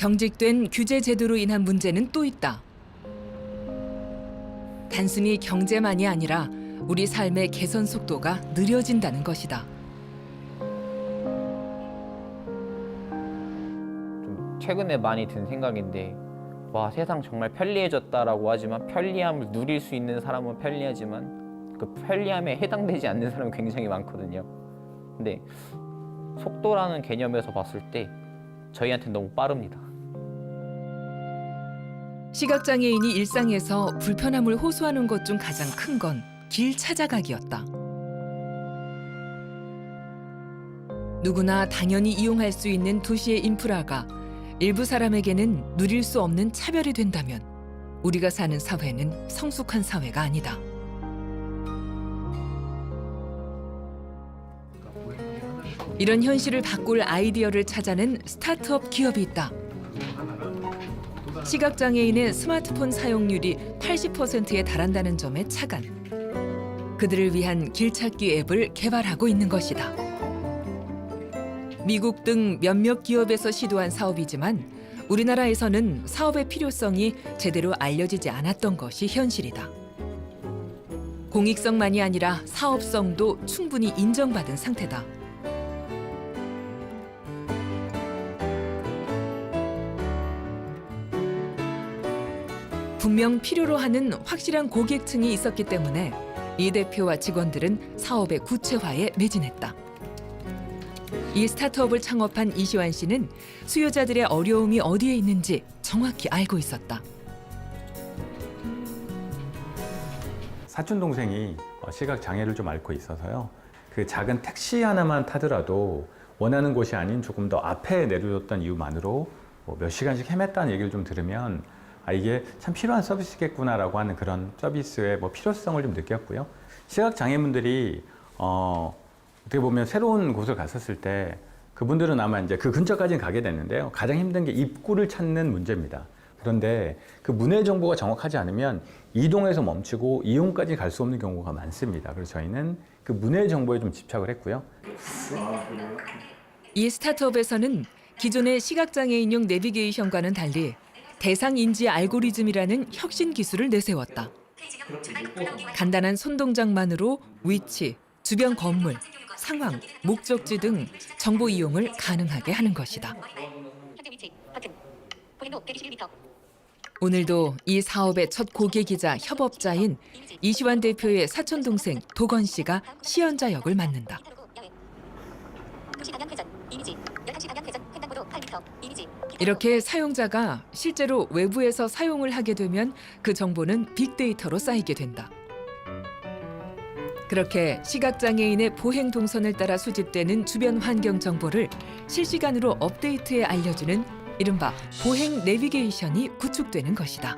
경직된 규제 제도로 인한 문제는 또 있다. 단순히 경제만이 아니라 우리 삶의 개선 속도가 느려진다는 것이다. 좀 최근에 많이 든 생각인데, 와, 세상 정말 편리해졌다라고 하지만 편리함을 누릴 수 있는 사람은 편리하지만 그 편리함에 해당되지 않는 사람은 굉장히 많거든요. 근데 속도라는 개념에서 봤을 때 저희한테는 너무 빠릅니다. 시각장애인이 일상에서 불편함을 호소하는 것 중 가장 큰 건 길 찾아가기였다. 누구나 당연히 이용할 수 있는 도시의 인프라가 일부 사람에게는 누릴 수 없는 차별이 된다면 우리가 사는 사회는 성숙한 사회가 아니다. 이런 현실을 바꿀 아이디어를 찾아낸 스타트업 기업이 있다. 시각장애인의 스마트폰 사용률이 80%에 달한다는 점에 착안. 그들을 위한 길찾기 앱을 개발하고 있는 것이다. 미국 등 몇몇 기업에서 시도한 사업이지만 우리나라에서는 사업의 필요성이 제대로 알려지지 않았던 것이 현실이다. 공익성만이 아니라 사업성도 충분히 인정받은 상태다. 분명 필요로 하는 확실한 고객층이 있었기 때문에 이 대표와 직원들은 사업의 구체화에 매진했다. 이 스타트업을 창업한 이시환 씨는 수요자들의 어려움이 어디에 있는지 정확히 알고 있었다. 사촌 동생이 시각 장애를 좀 앓고 있어서요. 그 작은 택시 하나만 타더라도 원하는 곳이 아닌 조금 더 앞에 내려줬던 이유만으로 몇 시간씩 헤맸다는 얘기를 좀 들으면 이게 참 필요한 서비스겠구나라고 하는 그런 서비스의 필요성을 좀 느꼈고요. 시각 장애인분들이 어떻게 보면 새로운 곳을 갔었을 때 그분들은 아마 이제 그 근처까지는 가게 됐는데요. 가장 힘든 게 입구를 찾는 문제입니다. 그런데 그 문의 정보가 정확하지 않으면 이동에서 멈추고 이용까지 갈 수 없는 경우가 많습니다. 그래서 저희는 그 문의 정보에 좀 집착을 했고요. 이 스타트업에서는 기존의 시각장애인용 내비게이션과는 달리 대상 인지 알고리즘이라는 혁신 기술을 내세웠다. 간단한 손동작만으로 위치, 주변 건물, 상황, 목적지 등 정보 이용을 가능하게 하는 것이다. 오늘도 이 사업의 첫 고객이자 협업자인 이시환 대표의 사촌 동생 도건 씨가 시연자 역을 맡는다. 이렇게 사용자가 실제로 외부에서 사용을 하게 되면 그 정보는 빅데이터로 쌓이게 된다. 그렇게 시각장애인의 보행 동선을 따라 수집되는 주변 환경 정보를 실시간으로 업데이트해 알려주는 이른바 보행 내비게이션이 구축되는 것이다.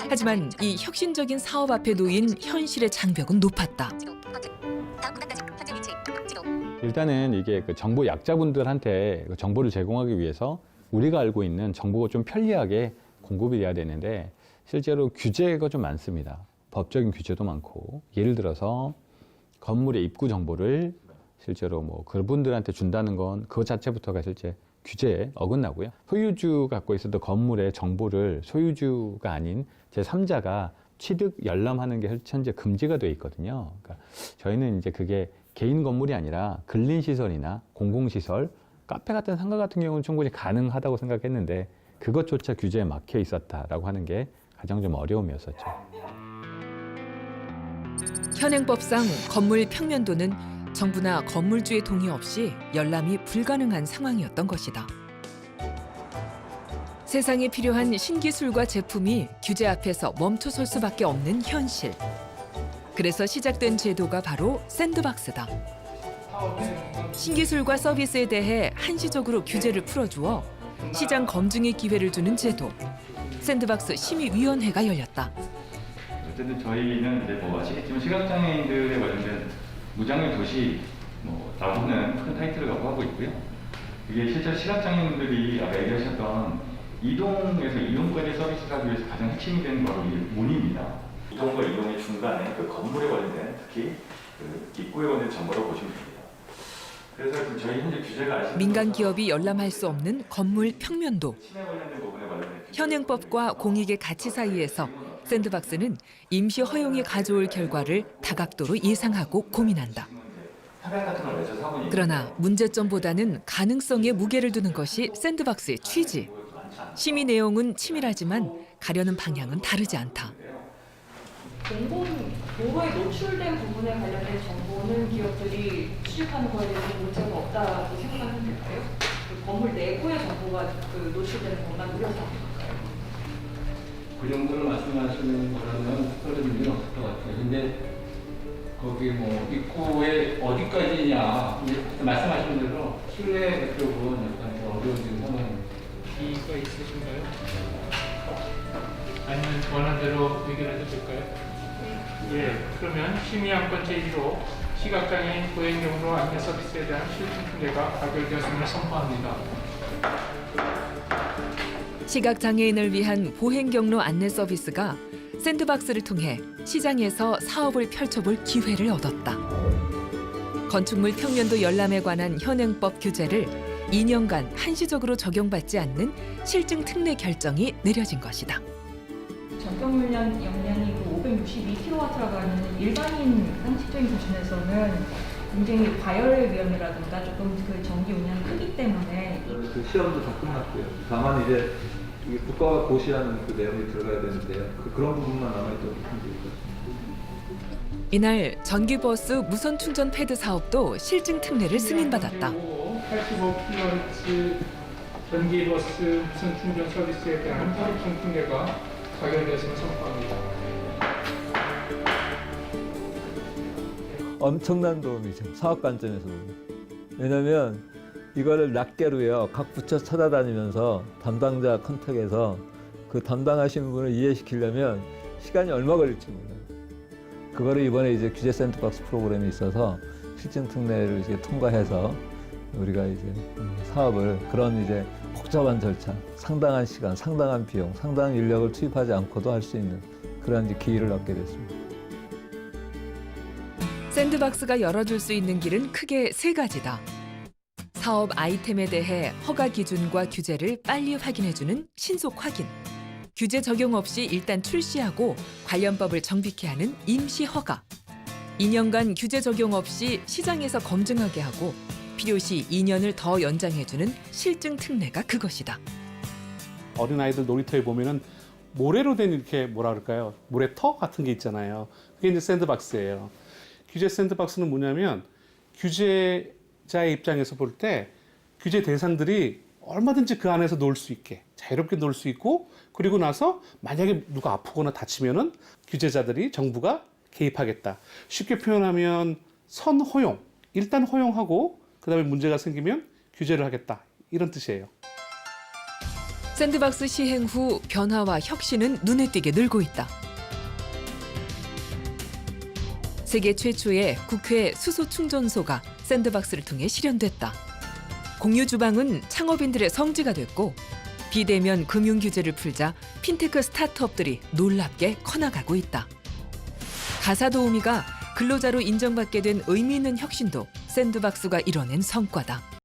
하지만 이 혁신적인 사업 앞에 놓인 현실의 장벽은 높았다. 일단은 이게 그 정보 약자분들한테 그 정보를 제공하기 위해서 우리가 알고 있는 정보가 좀 편리하게 공급이 돼야 되는데 실제로 규제가 좀 많습니다. 법적인 규제도 많고 예를 들어서 건물의 입구 정보를 실제로 그분들한테 준다는 건 그것 자체부터가 실제 규제에 어긋나고요. 소유주 갖고 있었던 건물의 정보를 소유주가 아닌 제3자가 취득, 열람하는 게 현재 금지가 돼 있거든요. 그러니까 저희는 이제 그게 개인 건물이 아니라 근린시설이나 공공시설, 카페 같은 상가 같은 경우는 충분히 가능하다고 생각했는데 그것조차 규제에 막혀 있었다라고 하는 게 가장 좀 어려움이었었죠. 현행법상 건물 평면도는 정부나 건물주의 동의 없이 열람이 불가능한 상황이었던 것이다. 세상에 필요한 신기술과 제품이 규제 앞에서 멈춰설 수밖에 없는 현실. 그래서 시작된 제도가 바로 샌드박스다. 신기술과 서비스에 대해 한시적으로 규제를 풀어주어 시장 검증의 기회를 주는 제도. 샌드박스 심의위원회가 열렸다. 어쨌든 저희는 이제 아시겠지만 시각장애인들에 관련된 무장애 도시 라고는 큰 타이틀을 갖고 하고 있고요. 이게 실제 시각장애인들이 아까 얘기하셨던 이동에서 이동거리 서비스를 하기 위해서 가장 핵심이 되는 바로 이 문입니다. 이동과 이동의 중간에 그 건물에 관련된 특히 그 입구에 관련된 정보를 보시면 됩니다. 그래서 지금 저희 현재 규제가 아시는 민간 것처럼 기업이 열람할 수 없는 건물 평면도. 침해 관련된 부분에 관련된 현행법과 공익의 가치 사이에서 샌드박스는 임시 허용이 가져올 결과를 다각도로 예상하고 고민한다. 협약 같은 걸 맺어서 하고 있는 그러나 문제점보다는 가능성에 무게를 두는 것이 샌드박스의 취지. 심의 내용은 치밀하지만 가려는 방향은 다르지 않다. 공공 보호에 노출된 부분에 관련된 정보는 기업들이 수집하는 거에 대해서 문제가 없다고 생각하면 될까요? 그 건물 내부의 정보가 그 노출되는 것만 우려사항일까요? 그 정도로 말씀하시는 거라면 특별한 의미는 없을 것 같아요. 근데 거기 뭐 입구에 어디까지냐 이제 말씀하신 대로 실내 그쪽은 약간 좀 어려워지는 상황입니다. 이의가 있으신가요? 아니면 원하는 대로 의견해도 될까요? 예, 그러면 심의안건 제기로 시각장애인 보행경로 안내 서비스에 대한 실증 통계가 가결되었음을 선포합니다. 시각장애인을 위한 보행경로 안내 서비스가 샌드박스를 통해 시장에서 사업을 펼쳐볼 기회를 얻었다. 건축물 평면도 열람에 관한 현행법 규제를 2년간 한시적으로 적용받지 않는 실증 특례 결정이 내려진 것이다. 전격 물량 용량이 562kW라고 하는 일반인 상식적인 기준에서는 굉장히 과열 위험이라든가 조금 그 전기 용량이 크기 때문에 그 시험도 다 끝났고요. 다만 이제 이게 국가가 고시하는 그 내용이 들어가야 되는데요. 그런 부분만 남아있던 부분도 있거든요. 이날 전기버스 무선 충전 패드 사업도 실증 특례를 승인받았다. 85kHz 전기버스 무선 충전 서비스에 대한 실증 통계가 가결되었음을 선포합니다. 엄청난 도움이죠. 사업 관점에서 보면. 왜냐하면 이거를 낱개로요. 각 부처 찾아다니면서 담당자 컨택해서 그 담당하시는 분을 이해시키려면 시간이 얼마 걸릴지 몰라요. 그거를 이번에 이제 규제 샌드박스 프로그램이 있어서 실증 특례를 이제 통과해서 우리가 이제 사업을 그런 이제 복잡한 절차, 상당한 시간, 상당한 비용, 상당한 인력을 투입하지 않고도 할 수 있는 그런 이제 기회를 얻게 됐습니다. 샌드박스가 열어줄 수 있는 길은 크게 세 가지다. 사업 아이템에 대해 허가 기준과 규제를 빨리 확인해주는 신속 확인. 규제 적용 없이 일단 출시하고 관련법을 정비케 하는 임시 허가. 2년간 규제 적용 없이 시장에서 검증하게 하고 필요시 2년을 더 연장해주는 실증 특례가 그것이다. 어린아이들 놀이터에 보면은 모래로 된 이렇게 뭐라 그럴까요? 모래터 같은 게 있잖아요. 그게 이제 샌드박스예요. 규제 샌드박스는 뭐냐면 규제자의 입장에서 볼 때 규제 대상들이 얼마든지 그 안에서 놀 수 있게 자유롭게 놀 수 있고 그리고 나서 만약에 누가 아프거나 다치면은 규제자들이 정부가 개입하겠다. 쉽게 표현하면 선허용. 일단 허용하고 그다음에 문제가 생기면 규제를 하겠다. 이런 뜻이에요. 샌드박스 시행 후 변화와 혁신은 눈에 띄게 늘고 있다. 세계 최초의 국회 수소 충전소가 샌드박스를 통해 실현됐다. 공유 주방은 창업인들의 성지가 됐고 비대면 금융 규제를 풀자 핀테크 스타트업들이 놀랍게 커나가고 있다. 가사 도우미가 근로자로 인정받게 된 의미 있는 혁신도 샌드박스가 이뤄낸 성과다.